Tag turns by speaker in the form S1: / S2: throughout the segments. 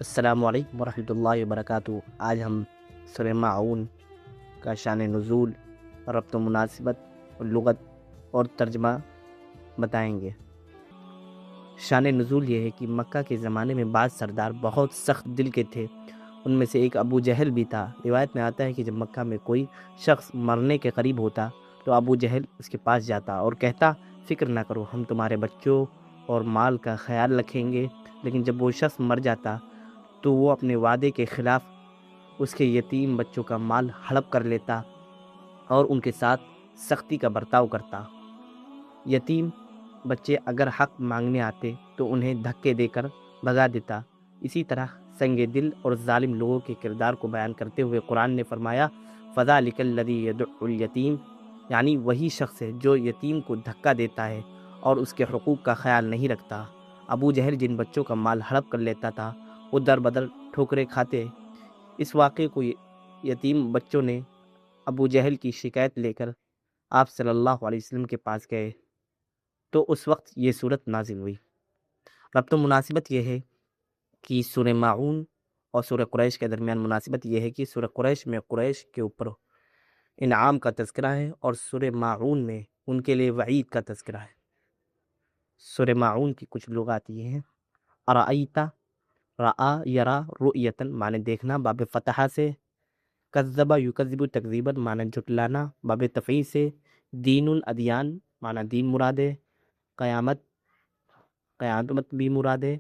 S1: السلام علیکم ورحمۃ اللہ وبرکاتہ۔ آج ہم سورہ ماعون کا شان نزول، ربط و مناسبت، لغت اور ترجمہ بتائیں گے۔ شان نزول یہ ہے کہ مکہ کے زمانے میں بعض سردار بہت سخت دل کے تھے۔ ان میں سے ایک ابو جہل بھی تھا۔ روایت میں آتا ہے کہ جب مکہ میں کوئی شخص مرنے کے قریب ہوتا تو ابو جہل اس کے پاس جاتا اور کہتا، فکر نہ کرو، ہم تمہارے بچوں اور مال کا خیال رکھیں گے۔ لیکن جب وہ شخص مر جاتا تو وہ اپنے وعدے کے خلاف اس کے یتیم بچوں کا مال ہڑپ کر لیتا اور ان کے ساتھ سختی کا برتاؤ کرتا۔ یتیم بچے اگر حق مانگنے آتے تو انہیں دھکے دے کر بھگا دیتا۔ اسی طرح سنگ دل اور ظالم لوگوں کے کردار کو بیان کرتے ہوئے قرآن نے فرمایا، فَذَلِكَ الَّذِي يَدُعُّ الْيَتِيمَ، یعنی وہی شخص ہے جو یتیم کو دھکا دیتا ہے اور اس کے حقوق کا خیال نہیں رکھتا۔ ابو جہل جن بچوں کا مال ہڑپ کر لیتا تھا وہ در بدر ٹھوکریں کھاتے۔ اس واقعے کو یتیم بچوں نے ابو جہل کی شکایت لے کر آپ صلی اللہ علیہ وسلم کے پاس گئے تو اس وقت یہ صورت نازل ہوئی۔ ربط و مناسبت یہ ہے کہ سورہ ماعون اور سورہ قریش کے درمیان مناسبت یہ ہے کہ سورہ قریش میں قریش کے اوپر انعام کا تذکرہ ہے اور سورہ ماعون میں ان کے لیے وعید کا تذکرہ ہے۔ سورہ ماعون کی کچھ لغات یہ ہیں: ارائیتا، رآ یرا رؤیتن معنی دیکھنا باب فتحہ سے، کذبہ یکذب تکذیبا معنی جھٹلانا باب تفعیل سے، دین الادیان معنی دین مراد ہے، قیامت قیامت بھی مراد ہے،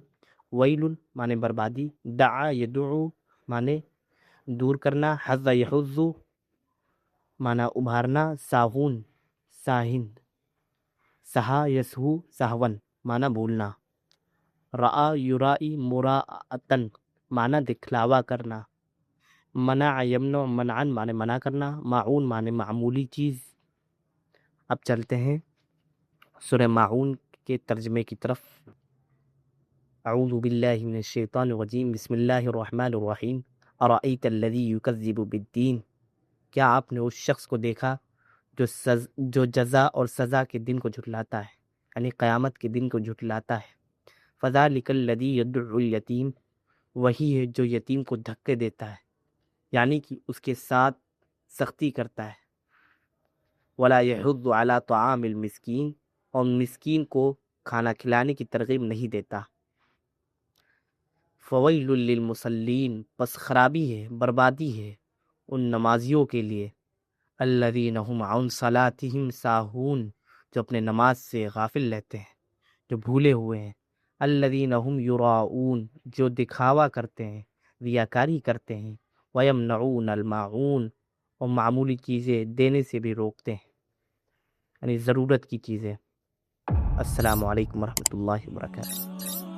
S1: ویل معنی بربادی، دعا یدعو معنی دور کرنا، حز یحز معنی ابھارنا، ساہون ساہن، سہا یسہو سہون معنی بھولنا، رآ یرائی مراعتن معنی دکھلاوا کرنا، منع یمنع منعن معنی منع کرنا، معون معنی معمولی چیز۔ اب چلتے ہیں سورہ ماعون کے ترجمے کی طرف۔ اعوذ باللہ من الشیطان الرجیم، بسم اللہ الرحمن الرحیم۔ ارأیت الذی یکذب بالدین، کیا آپ نے اس شخص کو دیکھا جو جزا اور سزا کے دن کو جھٹلاتا ہے، یعنی قیامت کے دن کو جھٹلاتا ہے۔ فذلک الذی یدعو الیتیم، وہی ہے جو یتیم کو دھکے دیتا ہے، یعنی کہ اس کے ساتھ سختی کرتا ہے۔ ولا یحض علی طعام المسکین، اور مسکین کو کھانا کھلانے کی ترغیب نہیں دیتا۔ فویل للمصلین، پس خرابی ہے، بربادی ہے ان نمازیوں کے لیے، الذین هم عن صلاتهم ساہون، جو اپنے نماز سے غافل رہتے ہیں، جو بھولے ہوئے ہیں، الذین هم یراؤون، جو دکھاوا کرتے ہیں، ریاکاری کرتے ہیں، ویمنعون الماعون، اور معمولی چیزیں دینے سے بھی روکتے ہیں، یعنی ضرورت کی چیزیں۔ السلام علیکم ورحمۃ اللہ وبرکاتہ۔